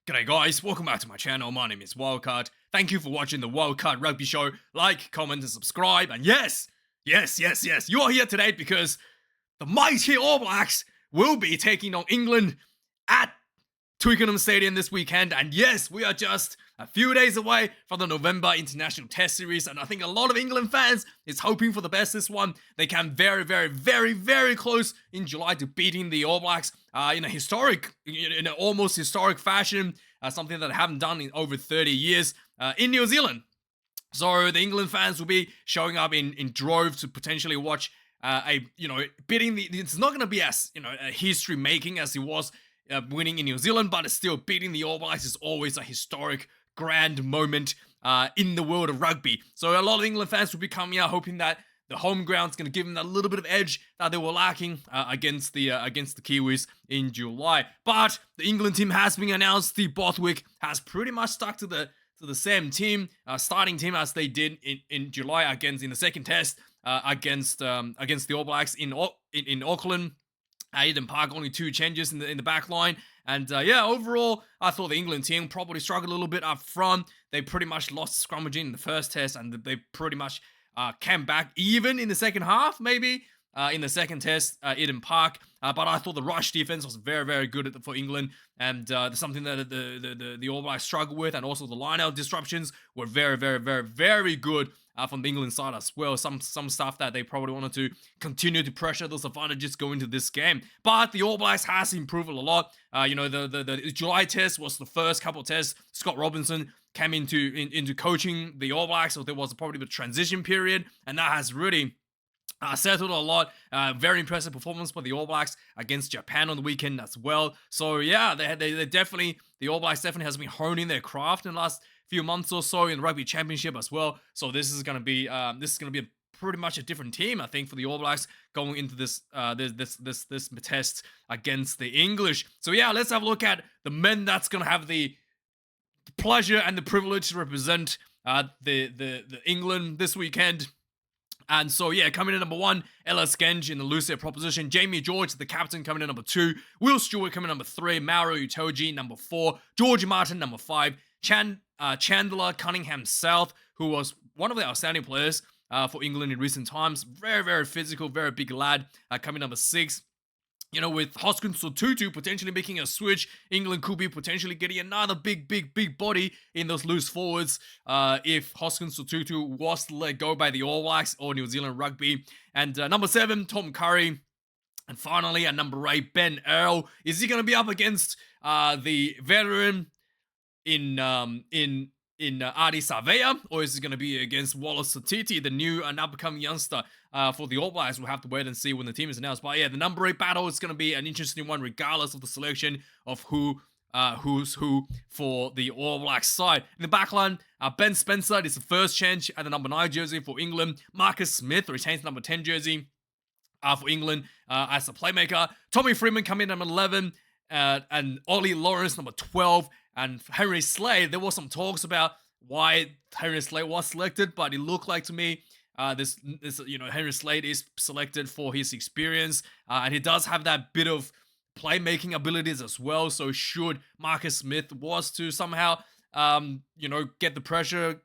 G'day guys, welcome back to my channel. My name is Wildkard. Thank you for watching the Wildkard Rugby Show. Like, comment, and subscribe. And yes, you are here today because the mighty All Blacks will be taking on England at Twickenham Stadium this weekend. And yes, we are just a few days away from the November International Test Series. And I think a lot of England fans is hoping for the best this one. They came very close in July to beating the All Blacks in an almost historic fashion. Something that they haven't done in over 30 years in New Zealand. So the England fans will be showing up in droves to potentially watch beating the. It's not going to be as a history making as it was winning in New Zealand, but it's still beating the All Blacks is always a historic, grand moment in the world of rugby. So a lot of England fans will be coming out hoping that the home ground's going to give them that little bit of edge that they were lacking against the Kiwis in July. But the England team has been announced. Steve Borthwick has pretty much stuck to the same team, starting team as they did in July in the second test against the All Blacks in Auckland. Eden Park, only 2 changes in the back line. And overall, I thought the England team probably struggled a little bit up front. They pretty much lost the scrummaging in the first test, and they pretty much came back even in the second half, maybe, in the second test, Eden Park. But I thought the rush defense was very good for England, and something that the All Blacks struggled with, and also the line-out disruptions were very good from the England side as well. Some stuff that they probably wanted to continue to pressure those advantages going into this game. But the All Blacks has improved a lot. The July test was the first couple of tests. Scott Robinson came into coaching the All Blacks, so there was probably a transition period, and that has really settled a lot. Very impressive performance for the All Blacks against Japan on the weekend as well. So yeah, they definitely, the All Blacks definitely has been honing their craft in the last few months or so in the Rugby Championship as well. So this is gonna be pretty much a different team, I think, for the All Blacks going into this test against the English. So yeah, let's have a look at the men that's gonna have the pleasure and the privilege to represent the England this weekend. And so, yeah, coming in number 1, Ellis Genge in the loose air proposition. Jamie George, the captain, coming in number 2. Will Stewart coming in number 3. Mauro Utoji, number 4. George Martin, number 5. Chandler Cunningham South, who was one of the outstanding players for England in recent times. Very physical, very big lad, coming number 6. With Hoskins Sotutu potentially making a switch, England could be potentially getting another big body in those loose forwards if Hoskins Sotutu was let go by the All Blacks or New Zealand Rugby. And number 7, Tom Curry. And finally, at number 8, Ben Earl. Is he going to be up against the veteran in Adi Savea, or is it going to be against Wallace Satiti, the new and up-and-coming youngster for the All Blacks? We'll have to wait and see when the team is announced. But yeah, the number 8 battle is going to be an interesting one, regardless of the selection of who's who for the All Blacks side. In the backline, Ben Spencer is the first change at the number 9 jersey for England. Marcus Smith retains the number 10 jersey for England as a playmaker. Tommy Freeman coming in at number 11, and Ollie Lawrence number 12. And Henry Slade, there was some talks about why Henry Slade was selected, but it looked like to me Henry Slade is selected for his experience, and he does have that bit of playmaking abilities as well. So should Marcus Smith was to somehow get the pressure,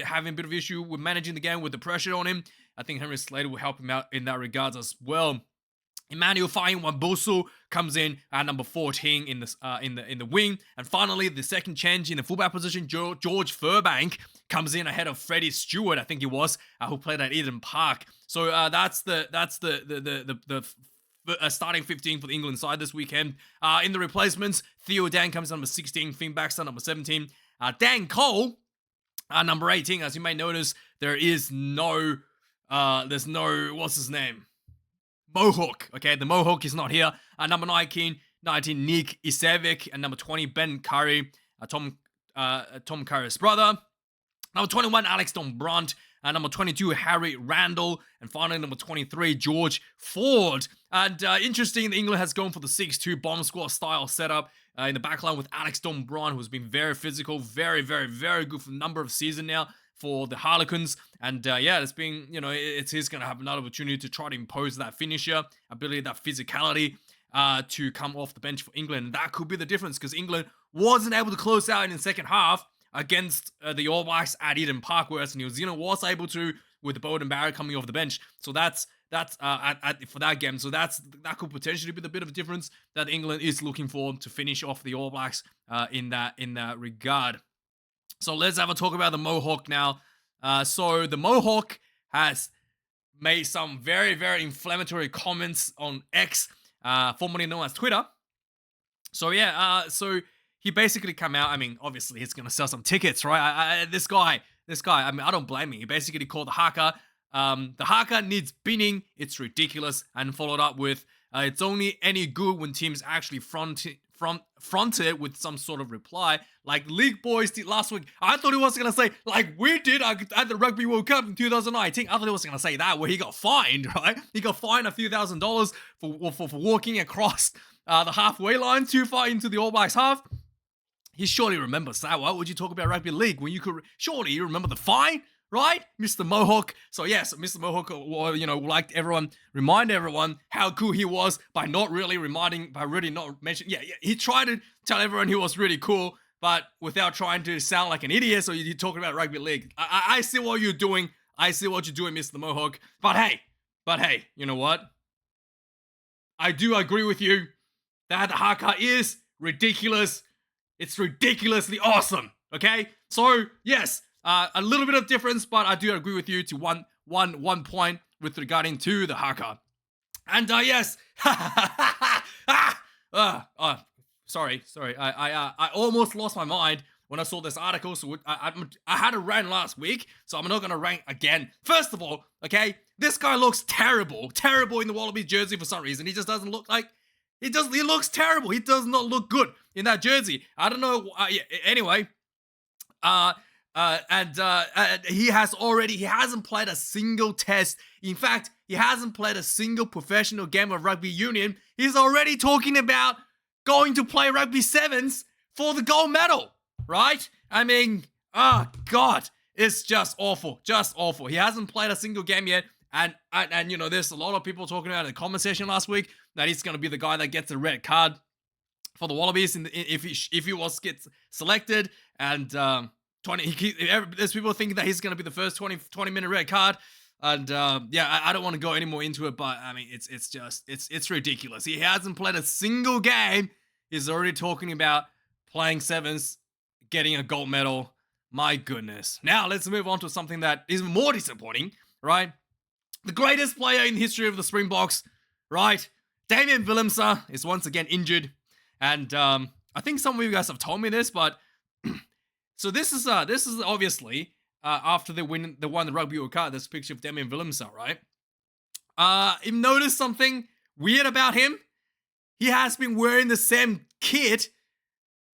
having a bit of issue with managing the game with the pressure on him, I think Henry Slade will help him out in that regards as well. Emmanuel Wambusu comes in at number 14 in the wing. And finally, the second change in the fullback position, George Furbank comes in ahead of Freddie Stewart, I think he was, who played at Eden Park. So that's the starting 15 for the England side this weekend. In the replacements, Theo Dan comes in number 16, Finn Baxter number 17, Dan Cole number 18. As you may notice, there's no what's his name? Mohawk. Okay, the Mohawk is not here. Number 19, Nick Isevic, and number 20, Ben Curry, Tom Curry's brother. Number 21, Alex Don Brunt. Number 22, Harry Randall. And finally, number 23, George Ford. And interesting, England has gone for the 6-2 bomb squad style setup in the backline with Alex Don Brunt, who's been very physical, very good for a number of seasons now for the Harlequins. And it's been, he's going to have another opportunity to try to impose that finisher ability, that physicality to come off the bench for England. And that could be the difference because England wasn't able to close out in the second half against the All Blacks at Eden Park, whereas New Zealand was able to with Bowden Barrett coming off the bench. So that's for that game. So that could potentially be the bit of a difference that England is looking for to finish off the All Blacks in that regard. So let's have a talk about the Mohawk now. So the Mohawk has made some very, very inflammatory comments on X, formerly known as Twitter. So yeah, so he basically came out. I mean, obviously he's gonna sell some tickets, right? This guy. I mean, I don't blame him. He basically called the Haka. The Haka needs binning. It's ridiculous, and followed up with, "It's only any good when teams actually front it with some sort of reply, like League Boys did last week." I thought he was gonna say like we did at the Rugby World Cup in 2019. I thought he was gonna say that, where he got fined, right? He got fined a few $1,000s for walking across the halfway line too far into the All Blacks half. He surely remembers that. Why would you talk about rugby league when you could? Surely you remember the fine, right, Mr. Mohawk? So yes, Mr. Mohawk, liked remind everyone how cool he was by not really mentioning. Yeah, he tried to tell everyone he was really cool, but without trying to sound like an idiot. So you're talking about rugby league. I see what you're doing. Mr. Mohawk. But hey, you know what? I do agree with you that the Haka is ridiculous. It's ridiculously awesome. Okay, so yes, a little bit of difference, but I do agree with you to one point with regarding to the Haka. And yes, sorry, I almost lost my mind when I saw this article. So I had a rant last week, so I'm not gonna rant again. First of all, okay, this guy looks terrible in the Wallabies jersey for some reason. He just doesn't look like. He looks terrible. He does not look good in that jersey. I don't know. Anyway, he hasn't played a single test. In fact, he hasn't played a single professional game of rugby union. He's already talking about going to play rugby sevens for the gold medal, right? I mean, oh God, it's just awful. He hasn't played a single game yet. And there's a lot of people talking about in the comment section last week that he's going to be the guy that gets a red card for the Wallabies if he gets selected. And there's people thinking that he's going to be the first 20-minute red card. And I don't want to go any more into it, but I mean it's ridiculous. He hasn't played a single game. He's already talking about playing sevens, getting a gold medal. My goodness. Now let's move on to something that is more disappointing, right? The greatest player in the history of the Springboks, right? Damian Willemse is once again injured. And I think some of you guys have told me this, but so this is obviously after they won the Rugby World Cup. This picture of Damian Willemse, right? You've noticed something weird about him? He has been wearing the same kit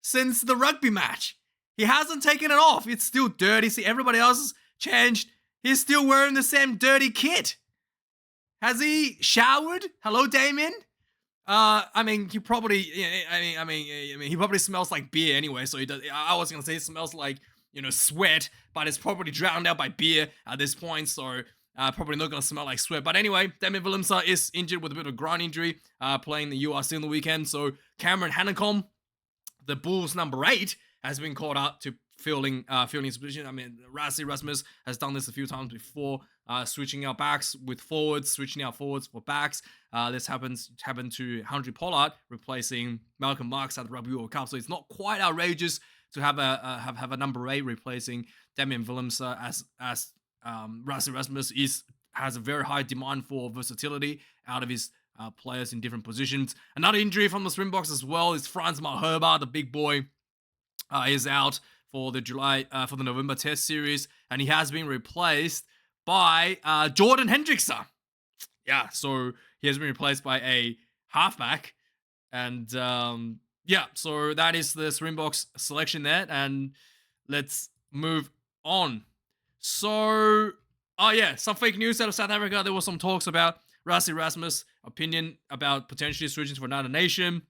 since the rugby match. He hasn't taken it off. It's still dirty. See, everybody else has changed. He's still wearing the same dirty kit. Has he showered? Hello, Damien. I mean, he probably. He probably smells like beer anyway. So he does. I was gonna say he smells like sweat, but it's probably drowned out by beer at this point. So probably not gonna smell like sweat. But anyway, Damian Willemse is injured with a bit of a groin injury, playing the URC on the weekend. So Cameron Hanekom, the Bulls number 8, has been called up to filling his position. I mean, Rasmus has done this a few times before, switching out backs with forwards, switching out forwards for backs. This happened to Henry Pollard replacing Malcolm Marx at the Rugby World Cup. So it's not quite outrageous to have a number 8 replacing Damian Willemse as Rasmus has a very high demand for versatility out of his players in different positions. Another injury from the Springboks as well is Frans Malherbe, the big boy, is out for the November Test series, and he has been replaced by Jordan Hendrickse. Yeah, so he has been replaced by a halfback, and so that is the Springboks selection there, and let's move on. So, some fake news out of South Africa. There was some talks about Rasmus' opinion about potentially switching for another nation.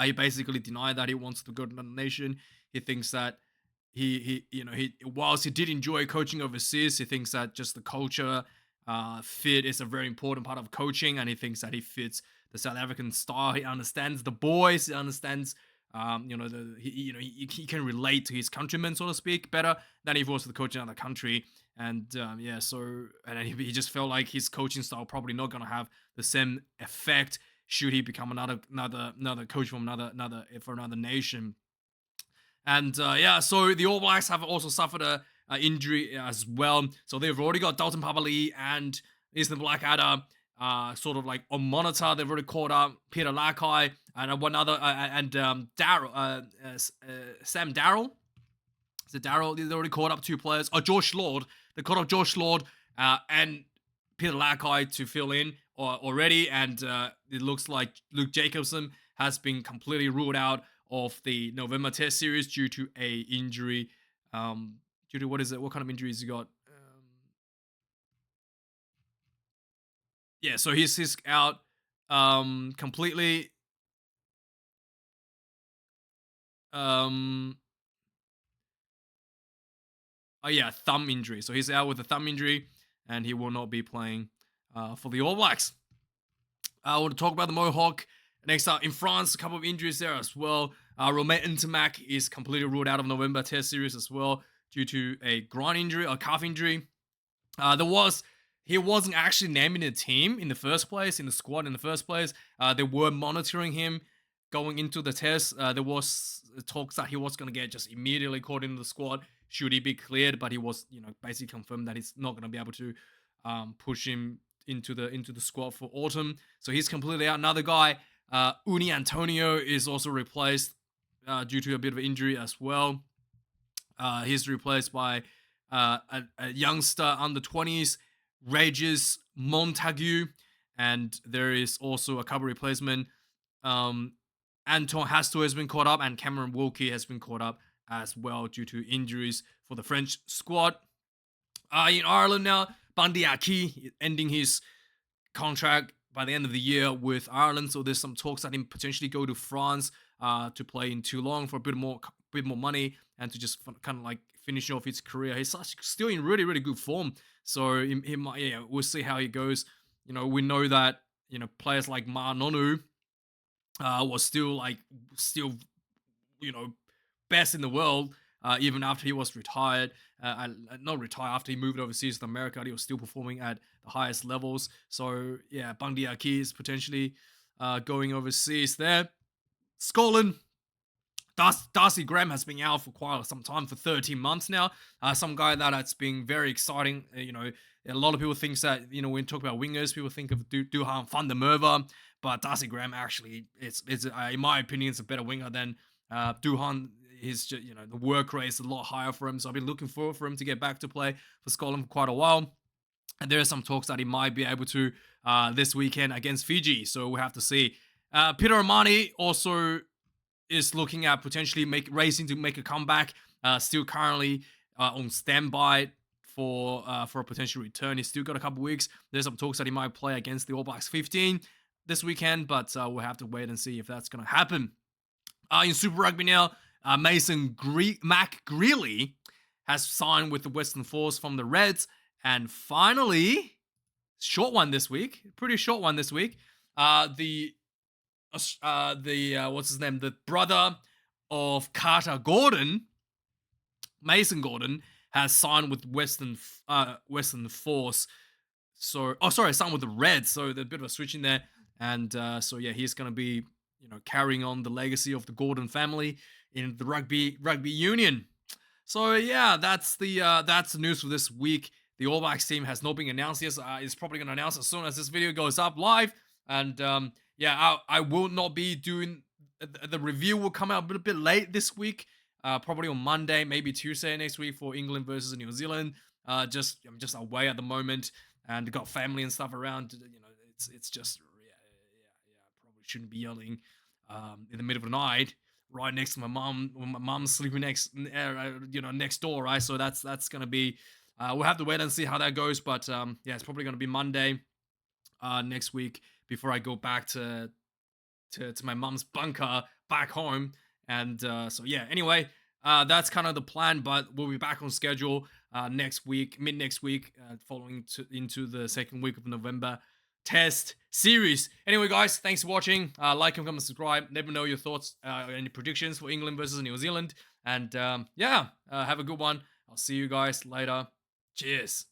He basically denied that he wants to go to another nation. He thinks that whilst he did enjoy coaching overseas, he thinks that just the culture fit is a very important part of coaching, and he thinks that he fits the South African style. He understands the boys. He understands, he can relate to his countrymen, so to speak, better than if he was the coach in another country. And he just felt like his coaching style probably not going to have the same effect should he become another coach from another nation. And so the All Blacks have also suffered a injury as well. So they've already got Dalton Papali'i and Eastern Blackadder sort of like on monitor. They've already called up Peter Lakai and one other Sam Darrell. Is it Darrell? They already called up 2 players. Oh, Josh Lord. They called up Josh Lord and Peter Lakai to fill in already. And it looks like Luke Jacobson has been completely ruled out of the November Test series due to a injury. Due to what is it? What kind of injuries he got? So he's out completely. Thumb injury. So he's out with a thumb injury, and he will not be playing for the All Blacks. I want to talk about the Mohawk. Next up, in France, a couple of injuries there as well. Romain Ntamak is completely ruled out of November Test series as well due to a groin injury or calf injury. He wasn't actually named in the team in the first place, in the squad in the first place. They were monitoring him going into the test. There was talks that he was going to get just immediately called into the squad should he be cleared, but he was, basically confirmed that he's not going to be able to push him into the squad for autumn. So he's completely out. Another guy, Uni Antonio, is also replaced due to a bit of an injury as well. He's replaced by a youngster under 20s, Regis Montague, and there is also a couple replacement. Anton Hastor has been caught up, and Cameron Wilkie has been caught up as well due to injuries for the French squad. In Ireland now, Bundee Aki ending his contract by the end of the year with Ireland, so there's some talks that he potentially go to France to play in Toulon for a bit more money and to just kind of like finish off his career. He's still in really, really good form, so he might, we'll see how he goes. We know that players like Ma Nonu was still best in the world even after he was retired. Not retired, after he moved overseas to America, he was still performing at the highest levels. So yeah, Bundee Aki is potentially going overseas there. Scotland, Darcy Graham has been out for quite some time, for 13 months now. Some guy that's been very exciting. A lot of people think that, when we talk about wingers, people think of Duhan van der Merwe, but Darcy Graham actually, it's in my opinion, it's a better winger than Duhan. His, the work rate is a lot higher for him, so I've been looking forward for him to get back to play for Scotland for quite a while. And there are some talks that he might be able to this weekend against Fiji, so we'll have to see. Peter O'Mahony also is looking at potentially racing to make a comeback. Still currently on standby for a potential return. He's still got a couple weeks. There's some talks that he might play against the All Blacks 15 this weekend, but we'll have to wait and see if that's going to happen. In Super Rugby now, Mac Greeley has signed with the Western Force from the Reds, and finally, short one this week, pretty short one this week. What's his name? The brother of Carter Gordon, Mason Gordon, has signed with Western Force. Signed with the Reds. So there's a bit of a switch in there, and he's going to be carrying on the legacy of the Gordon family in the rugby union. So yeah, that's the news for this week. The All Blacks team has not been announced yet. It's probably going to announce as soon as this video goes up live. And I will not be doing the review. Will come out a bit late this week, probably on Monday, maybe Tuesday next week for England versus New Zealand. I'm just away at the moment and got family and stuff around. It's just probably shouldn't be yelling in the middle of the night right next to my mom when my mom's sleeping next door, right? So that's gonna be we'll have to wait and see how that goes, but it's probably gonna be Monday next week before I go back to my mom's bunker back home. And anyway, that's kind of the plan, but we'll be back on schedule next week, mid next week, following into the second week of November Test series. Anyway, guys, thanks for watching. Like, comment, subscribe. Let me know your thoughts, any predictions for England versus New Zealand. And yeah, have a good one. I'll see you guys later. Cheers.